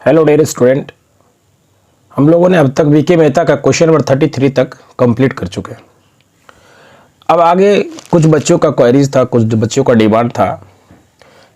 Hello dear student, हम लोगों ने अब तक वीके मेहता का क्वेश्चन नंबर 33 तक कंप्लीट कर चुके हैं। अब आगे कुछ बच्चों का क्वेरीज था, कुछ बच्चों का डिमांड था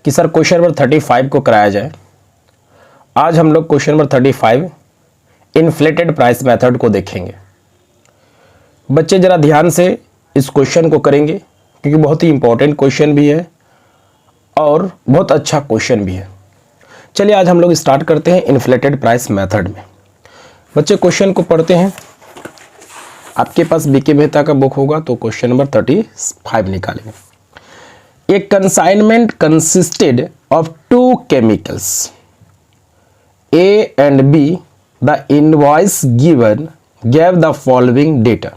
कि सर क्वेश्चन नंबर 35 को कराया जाए। आज हम लोग question number 35 inflated price method को देखेंगे। बच्चे ज़रा ध्यान से इस क्वेश्चन को करेंगे क्योंकि बहुत ही इंपॉर्टेंट क्वेश्चन भी है और बहुत अच्छा क्वेश्चन भी है। चलिए आज हम लोग स्टार्ट करते हैं इन्फ्लेटेड प्राइस मेथड में। बच्चे क्वेश्चन को पढ़ते हैं। आपके पास बीके मेहता का बुक होगा तो क्वेश्चन नंबर 35 निकालेंगे। एक consignment consisted of two chemicals A and B. The invoice given gave the following data.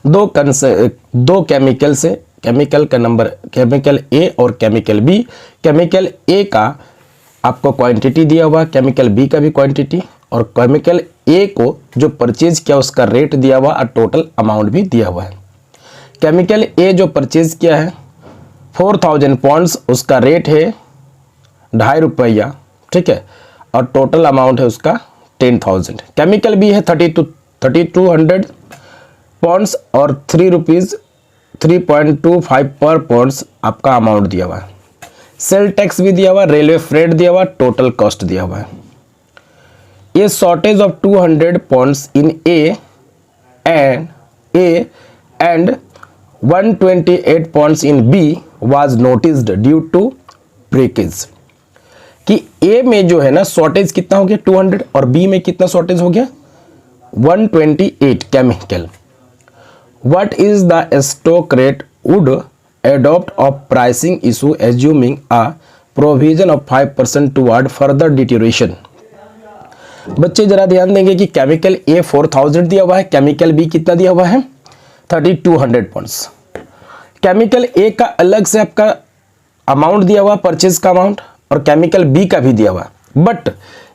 दो केमिकल से, केमिकल का नंबर, केमिकल ए और केमिकल बी। केमिकल ए का आपको क्वांटिटी दिया हुआ, केमिकल बी का भी क्वांटिटी, और केमिकल ए को जो परचेज किया उसका रेट दिया हुआ और टोटल अमाउंट भी दिया हुआ है। केमिकल ए जो परचेज किया है 4000 पॉन्ड्स, उसका रेट है 2.5 रुपया, ठीक है, और टोटल अमाउंट है उसका 10,000। केमिकल बी है 3200 पॉन्ड्स और 3.25 पर पॉन्ड्स आपका अमाउंट दिया हुआ है। सेल टैक्स भी दिया हुआ, रेलवे फ्रेट दिया हुआ, टोटल कॉस्ट दिया हुआ है। ये shortage of 200 pounds in A and 128 pounds in B was noticed due to breakage. कि ए में जो है ना शॉर्टेज कितना हो गया 200 और बी में कितना शॉर्टेज हो गया 128 chemical. What is the stock rate would adopt of pricing issue assuming a provision of 5% toward further deterioration। बच्चे जरा ध्यान देंगे कि केमिकल ए 4000 दिया हुआ है, केमिकल बी कितना दिया हुआ है 3200 पॉइंट्स। केमिकल ए का अलग से आपका अमाउंट दिया हुआ, परचेज का अमाउंट, और केमिकल बी का भी दिया हुआ, बट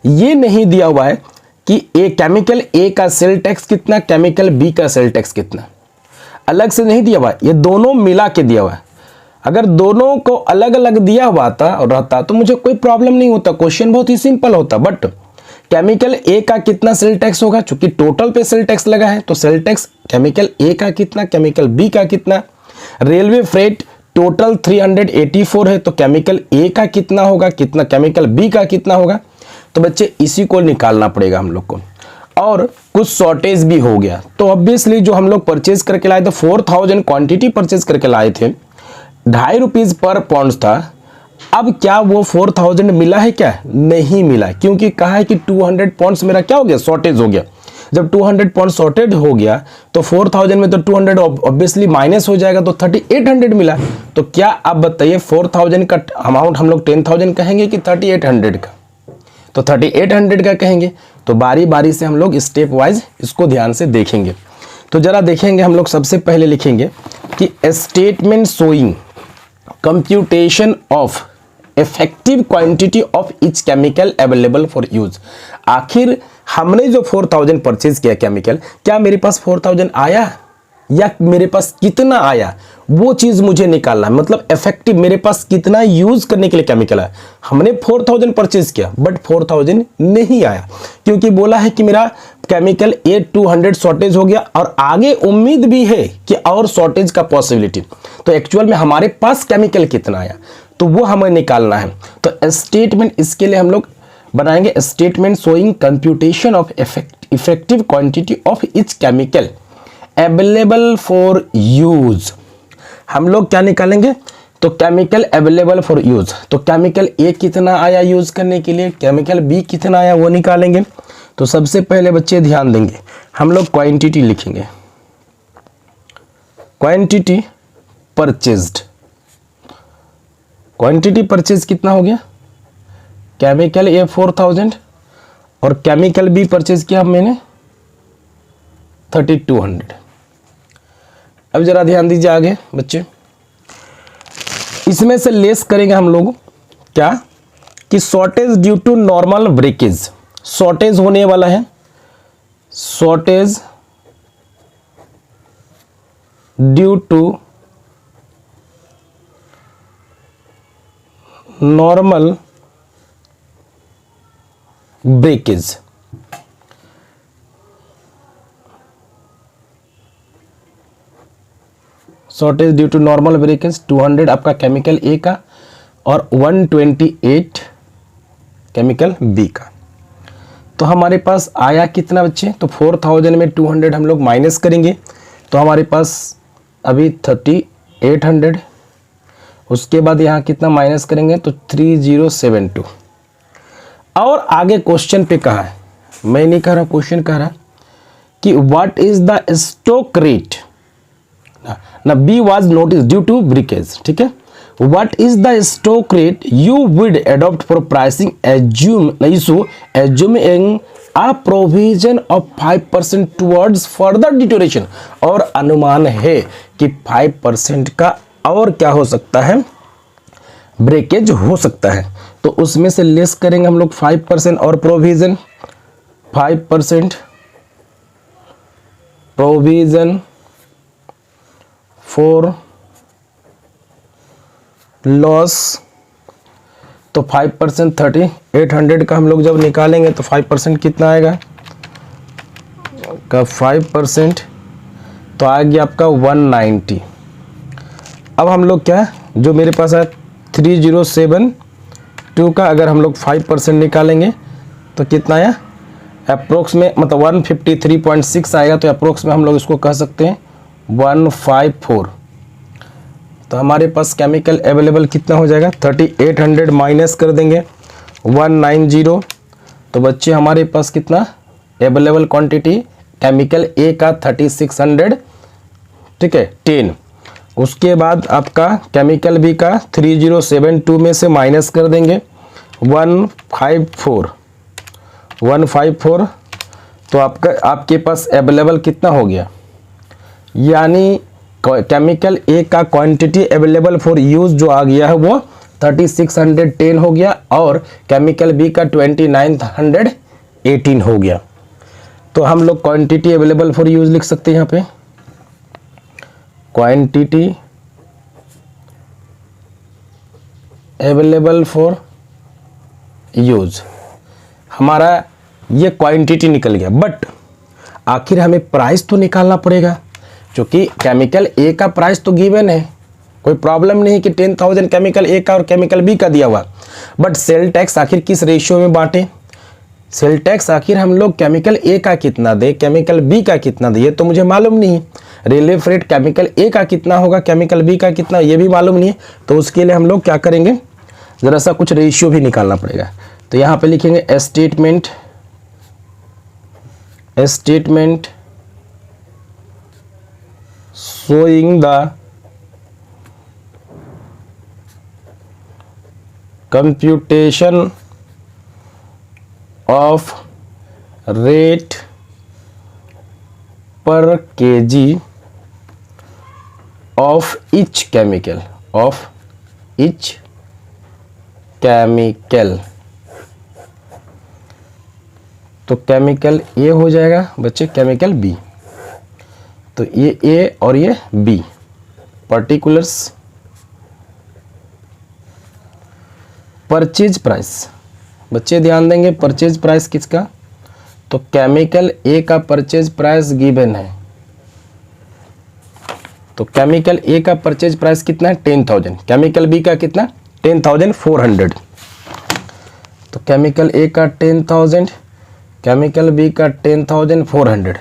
ये नहीं दिया हुआ है कि ए केमिकल ए का सेल टैक्स कितना, केमिकल बी का सेल टैक्स कितना, अलग से नहीं दिया हुआ, ये दोनों मिला के दिया हुआ है। अगर दोनों को अलग अलग दिया हुआ था और रहता तो मुझे कोई प्रॉब्लम नहीं होता, क्वेश्चन बहुत ही सिंपल होता। बट केमिकल ए का कितना सेल टैक्स होगा, चूंकि टोटल पे सेल टैक्स लगा है तो सेल टैक्स केमिकल ए का कितना, केमिकल बी का कितना, रेलवे फ्रेट टोटल 384 है तो केमिकल ए का कितना होगा, कितना केमिकल बी का कितना होगा। तो बच्चे इसी को निकालना पड़ेगा हम लोग को। और कुछ शॉर्टेज भी हो गया तो ऑब्वियसली जो हम लोग परचेज करके लाए थे 4000 क्वांटिटी परचेज करके लाए थे, 2.5 रुपीज पर पॉन्ड्स था। अब क्या वो 4000 मिला है, क्या नहीं मिला, क्योंकि कहा है कि 200 पॉन्ड्स मेरा क्या हो गया शॉर्टेज हो गया। जब 200 पॉन्ड्स शॉर्टेज हो गया तो 4000 में तो 200 ऑब्वियसली माइनस हो जाएगा तो 3800 मिला। तो क्या आप बताइए 4000 का अमाउंट हम लोग 10,000 कहेंगे कि 3800 का, तो 3800 का कहेंगे। तो बारी बारी से हम लोग स्टेप वाइज इसको ध्यान से देखेंगे। तो जरा देखेंगे, हम लोग सबसे पहले लिखेंगे कि statement showing computation of effective quantity of each chemical available for use. आखिर हमने जो 4000 परचेज किया केमिकल, क्या मेरे पास 4000 आया या मेरे पास कितना आया, वो चीज मुझे निकालना है। मतलब इफेक्टिव मेरे पास कितना यूज करने के लिए केमिकल है। हमने 4000 परचेज किया बट 4000 नहीं आया, क्योंकि बोला है कि मेरा केमिकल ए 200 शॉर्टेज हो गया और आगे उम्मीद भी है कि और शॉर्टेज का पॉसिबिलिटी। तो एक्चुअल में हमारे पास केमिकल कितना आया तो वो हमें निकालना है। तो स्टेटमेंट इसके लिए हम लोग बनाएंगे statement showing computation of effective quantity of each chemical available for use. हम लोग क्या निकालेंगे तो केमिकल अवेलेबल फॉर यूज। तो केमिकल ए कितना आया यूज करने के लिए, केमिकल बी कितना आया वो निकालेंगे। तो सबसे पहले बच्चे ध्यान देंगे, हम लोग क्वांटिटी लिखेंगे, क्वांटिटी परचेज्ड। क्वांटिटी परचेज कितना हो गया, केमिकल ए 4000 और केमिकल बी परचेज किया मैंने 3200। अब जरा ध्यान दीजिए आगे बच्चे, इसमें से लेस करेंगे हम लोग क्या कि shortage due to normal breakage. Shortage होने वाला है, shortage due to normal breakage. Shortage due to normal breakage 200 आपका केमिकल ए का और 128 केमिकल बी का। तो हमारे पास आया कितना बच्चे, तो 4000 में 200 हम लोग माइनस करेंगे तो हमारे पास अभी 3800, उसके बाद यहाँ कितना माइनस करेंगे तो 3072। और आगे क्वेश्चन पे कहा है, मैं नहीं कह रहा, क्वेश्चन कह रहा कि what is the stock rate ना be was notice due to breakage, ठीक है। What is the stock rate you would adopt for pricing assuming a provision of 5% towards further deterioration। और अनुमान है कि 5% का और क्या हो सकता है, ब्रेकेज हो सकता है, तो उसमें से लेस करेंगे हम लोग 5% और प्रोविजन 5% प्रोविजन फॉर लॉस। तो 5% 3800 का हम लोग जब निकालेंगे तो 5% कितना आएगा का 5% तो आ गया आपका 190। अब हम लोग क्या, जो मेरे पास है 3072 का अगर हम लोग 5% निकालेंगे तो कितना आया, अप्रोक्स में मतलब 153.6 आएगा, तो अप्रोक्स में हम लोग इसको कह सकते हैं 154। तो हमारे पास केमिकल अवेलेबल कितना हो जाएगा, 3800 माइनस कर देंगे 190, तो बच्चे हमारे पास कितना अवेलेबल क्वांटिटी केमिकल ए का 3600, ठीक है 10। उसके बाद आपका केमिकल बी का 3072 में से माइनस कर देंगे 154, तो आपके पास अवेलेबल कितना हो गया, यानी केमिकल ए का क्वांटिटी अवेलेबल फॉर यूज जो आ गया है वो 3610 हो गया और केमिकल बी का 2918 हो गया। तो हम लोग क्वांटिटी अवेलेबल फॉर यूज लिख सकते हैं यहाँ पे, क्वांटिटी अवेलेबल फॉर यूज, हमारा ये क्वांटिटी निकल गया, बट आखिर हमें प्राइस तो निकालना पड़ेगा, क्योंकि केमिकल ए का प्राइस तो गिवन है, कोई प्रॉब्लम नहीं कि 10,000 केमिकल ए का और केमिकल बी का दिया हुआ, बट सेल टैक्स आखिर किस रेशियो में बांटे, सेल टैक्स आखिर हम लोग केमिकल ए का कितना दे, केमिकल बी का कितना दे, ये तो मुझे मालूम नहीं। रेलवे फ्रेट केमिकल ए का कितना होगा, केमिकल बी का कितना, ये भी मालूम नहीं है, तो उसके लिए हम लोग क्या करेंगे, ज़रा सा कुछ रेशियो भी निकालना पड़ेगा। तो यहाँ पे लिखेंगे statement showing the computation of rate per kg of each chemical, तो केमिकल ए हो जाएगा बच्चे, केमिकल बी, तो ये ए और ये बी, पर्टिकुलर्स परचेज प्राइस, बच्चे ध्यान देंगे परचेज प्राइस किसका, तो केमिकल ए का परचेज प्राइस गिवन है, तो केमिकल ए का परचेज प्राइस कितना है 10,000, केमिकल बी का कितना 10,400, तो केमिकल ए का 10,000, केमिकल बी का 10,400,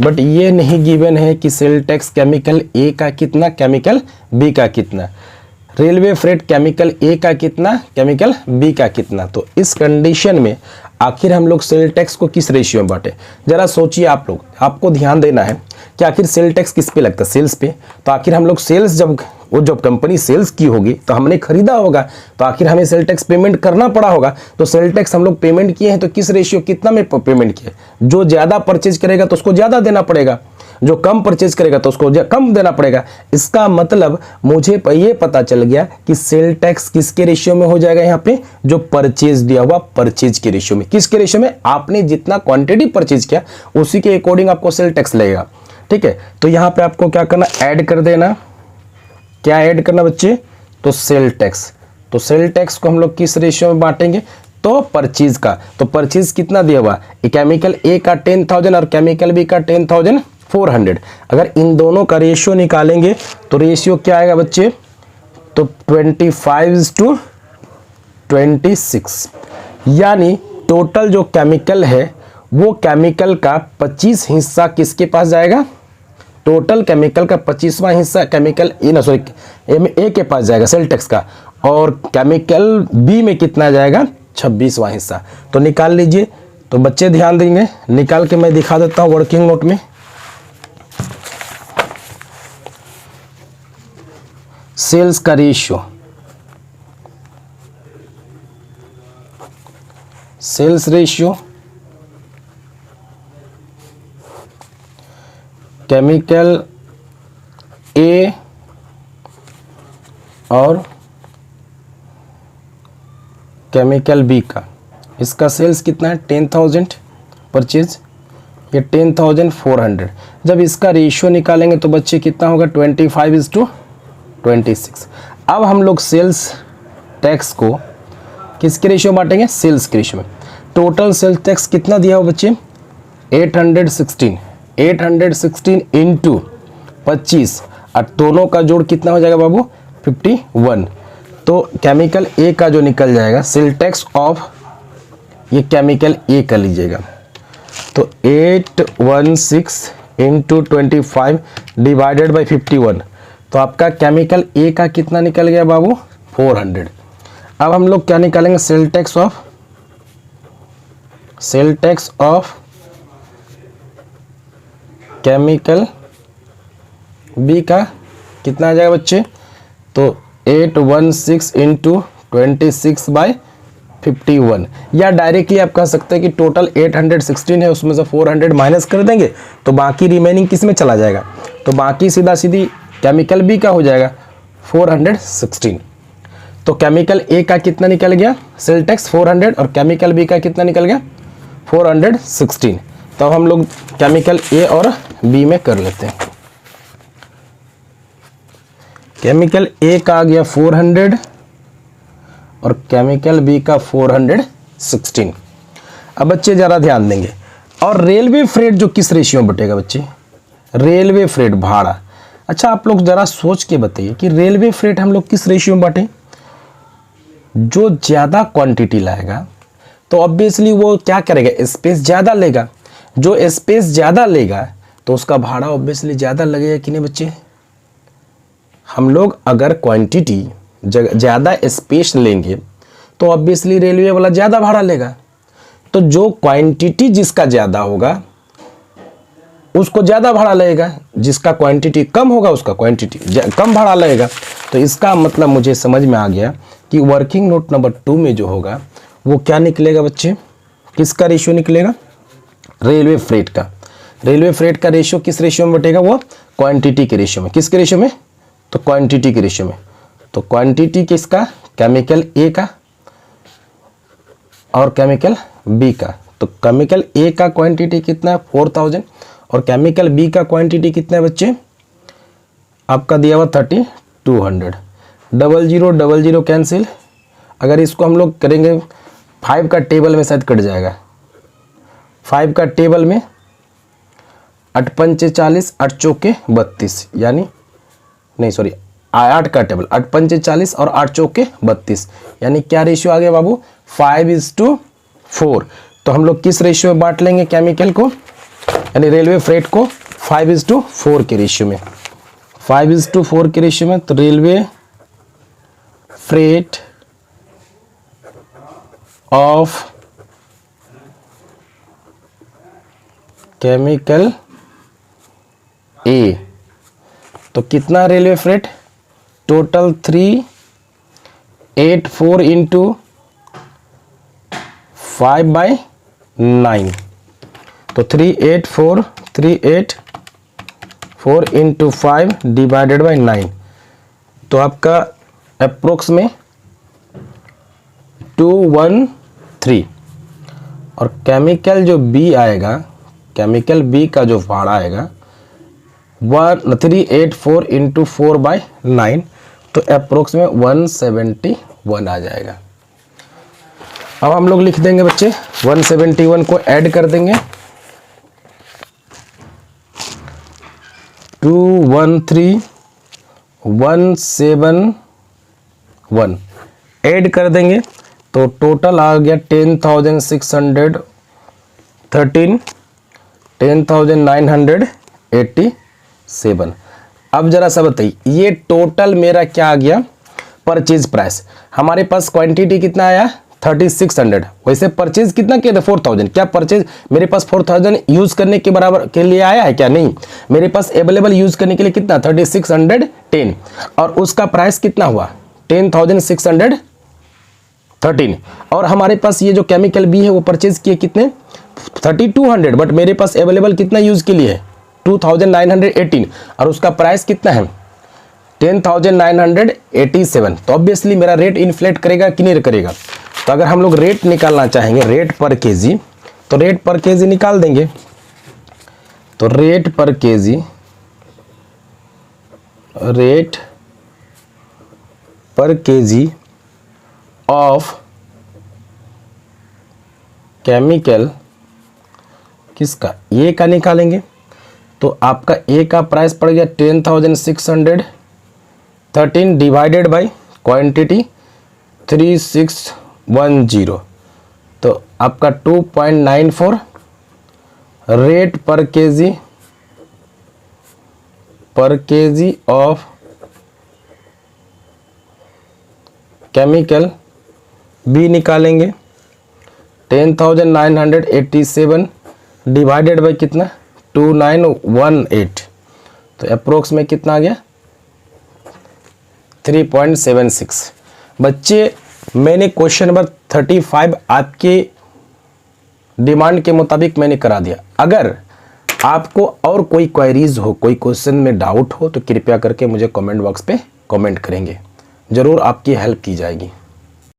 बट ये नहीं गिवन है कि सेल टैक्स केमिकल ए का कितना, केमिकल बी का कितना, रेलवे फ्रेट केमिकल ए का कितना, केमिकल बी का कितना। तो इस कंडीशन में आखिर हम लोग सेल टैक्स को किस रेशियो में बांटे, जरा सोचिए आप लोग, आपको ध्यान देना है कि आखिर सेल टैक्स किस पे लगता है, सेल्स पे। तो आखिर हम लोग सेल्स जब कंपनी सेल्स की होगी तो हमने खरीदा होगा, तो आखिर हमें सेल टैक्स पेमेंट करना पड़ा होगा, तो सेल टैक्स हम लोग पेमेंट किए हैं तो किस रेशियो कितना में पेमेंट किए, जो ज़्यादा परचेज करेगा तो उसको ज़्यादा देना पड़ेगा, जो कम परचेज करेगा तो उसको कम देना पड़ेगा। इसका मतलब मुझे ये पता चल गया कि सेल टैक्स किसके रेशियो में हो जाएगा, यहाँ पे जो परचेज दिया हुआ परचेज के रेशियो में, किसके रेशियो में, आपने जितना क्वांटिटी परचेज किया उसी के अकॉर्डिंग आपको सेल टैक्स लगेगा, ठीक है। तो यहाँ पे आपको क्या करना, ऐड कर देना, क्या ऐड करना बच्चे, तो सेल टैक्स। तो सेल टैक्स को हम लोग किस रेशियो में बांटेंगे, तो परचेज का, तो परचेज कितना दिया हुआ, केमिकल ए का 10,000 और केमिकल बी का 10,400। अगर इन दोनों का रेशियो निकालेंगे तो रेशियो क्या आएगा बच्चे, तो 25:26, यानी टोटल जो केमिकल है वो केमिकल का 25 हिस्सा किसके पास जाएगा, टोटल केमिकल का 25वां हिस्सा केमिकल ए के पास जाएगा सेल टैक्स का, और केमिकल बी में कितना जाएगा, 26वां हिस्सा। तो निकाल लीजिए। तो बच्चे ध्यान देंगे, निकाल के मैं दिखा देता हूं वर्किंग नोट में। सेल्स का ratio, sales ratio chemical A और केमिकल बी का, इसका सेल्स कितना है 10,000 परचेज, ये 10,400। जब इसका रेशियो निकालेंगे तो बच्चे कितना होगा 25:26। अब हम लोग सेल्स टैक्स को किसके रेशियो में बांटेंगे, सेल्स के रेशियो में। टोटल सेल्स टैक्स कितना दिया हो बच्चे 816 इंटू 25, और दोनों का जोड़ कितना हो जाएगा बाबू 51। तो केमिकल ए का जो निकल जाएगा सेल टैक्स ऑफ, ये केमिकल ए कर लीजिएगा, तो 816 इंटू 25 डिवाइडेड बाई 51, तो आपका केमिकल ए का कितना निकल गया बाबू 400। अब हम लोग क्या निकालेंगे, sale tax of chemical B का कितना आ जाएगा बच्चे, तो 816 इंटू 26/51, या डायरेक्टली आप कह सकते हैं कि टोटल 816 है, उसमें से 400 माइनस कर देंगे तो बाकी रिमेनिंग किस में चला जाएगा, तो बाकी सीधा सीधी केमिकल बी का हो जाएगा 416। तो केमिकल ए का कितना निकल गया सेल टैक्स 400 और केमिकल बी का कितना निकल गया 416। तो हम लोग केमिकल ए और बी में कर लेते हैं। केमिकल ए का आ गया 400 और केमिकल बी का 416। अब बच्चे ज़रा ध्यान देंगे, और रेलवे फ्रेट जो किस रेशियो में बटेगा बच्चे, रेलवे फ्रेट भाड़ा। अच्छा आप लोग ज़रा सोच के बताइए कि रेलवे फ्रेट हम लोग किस रेशियो में बांटें, जो ज़्यादा क्वांटिटी लाएगा तो ऑब्वियसली वो क्या करेगा, स्पेस ज़्यादा लेगा, जो स्पेस ज़्यादा लेगा तो उसका भाड़ा ऑब्वियसली ज़्यादा लगेगा कि नहीं बच्चे। हम लोग अगर क्वांटिटी ज़्यादा स्पेस लेंगे तो ऑब्वियसली रेलवे वाला ज़्यादा भाड़ा लेगा, तो जो क्वांटिटी जिसका ज़्यादा होगा उसको ज़्यादा भाड़ा लगेगा, जिसका क्वांटिटी कम होगा उसका क्वांटिटी कम भाड़ा लगेगा। तो इसका मतलब मुझे समझ में आ गया कि वर्किंग नोट नंबर 2 में जो होगा वो क्या निकलेगा बच्चे, किसका रेशियो निकलेगा, रेलवे फ्रेट का। रेलवे फ्रेट का रेशियो किस रेशियो में बटेगा, वो क्वांटिटी के रेशियो में। किसके रेशियो में, तो क्वांटिटी के रेशियो में। तो क्वांटिटी किसका, केमिकल ए का और केमिकल बी का। तो केमिकल ए का क्वांटिटी कितना है 4000 और केमिकल बी का क्वांटिटी कितना है बच्चे, आपका दिया हुआ 3200। 0000 कैंसिल, अगर इसको हम लोग करेंगे 5 का टेबल में शायद कट जाएगा। 5 का टेबल में 8 पंचे 40, 8 चौके 32, यानी नहीं सॉरी 8 का टेबल 8 पंचे 40 और 8 चौके 32, यानी क्या रेशियो आ गया बाबू 5:4। तो हम लोग किस रेशियो में बांट लेंगे केमिकल को, यानी रेलवे फ्रेट को 5:4 के रेशियो में। 5:4 के रेशियो में, तो रेलवे फ्रेट ऑफ केमिकल ए, तो कितना रेलवे फ्रेट, टोटल 384 इंटू 5/9, तो 384 इंटू 5 डिवाइडेड बाई 9, तो आपका अप्रोक्स में 213। और केमिकल जो बी आएगा, केमिकल बी का जो भाड़ा आएगा 384 इंटू 4/9, तो अप्रोक्स में 171 आ जाएगा। अब हम लोग लिख देंगे बच्चे 171 को ऐड कर देंगे 213171 ऐड कर देंगे तो टोटल आ गया 10,613 10,987। अब जरा सा बताइए ये टोटल मेरा क्या आ गया परचेज प्राइस। हमारे पास क्वांटिटी कितना आया 3600, वैसे परचेज कितना किया था 4000। क्या परचेज मेरे पास 4000 यूज करने के बराबर के लिए आया है क्या? नहीं, मेरे पास अवेलेबल यूज करने के लिए कितना 3610 और उसका प्राइस कितना हुआ 10,613। और हमारे पास ये जो केमिकल बी है वो परचेज किए कितने 3200, बट मेरे पास अवेलेबल कितना यूज के लिए है 2918 और उसका प्राइस कितना है 10,987। तो ऑब्वियसली मेरा रेट इन्फ्लेट करेगा कि नहीं करेगा। तो अगर हम लोग रेट निकालना चाहेंगे रेट पर केजी, तो रेट पर केजी निकाल देंगे। तो रेट पर केजी ऑफ केमिकल किसका ए का निकालेंगे तो आपका ए का प्राइस पड़ गया 10,613 डिवाइडेड बाय क्वांटिटी 3610 तो आपका 2.94 रेट पर केजी ऑफ केमिकल बी निकालेंगे 10,987 डिवाइडेड बाय कितना 2918 तो अप्रोक्स में कितना आ गया 3.76। बच्चे मैंने क्वेश्चन नंबर 35 आपके डिमांड के मुताबिक मैंने करा दिया। अगर आपको और कोई क्वेरीज हो, कोई क्वेश्चन में डाउट हो तो कृपया करके मुझे कमेंट बॉक्स पे कमेंट करेंगे, ज़रूर आपकी हेल्प की जाएगी।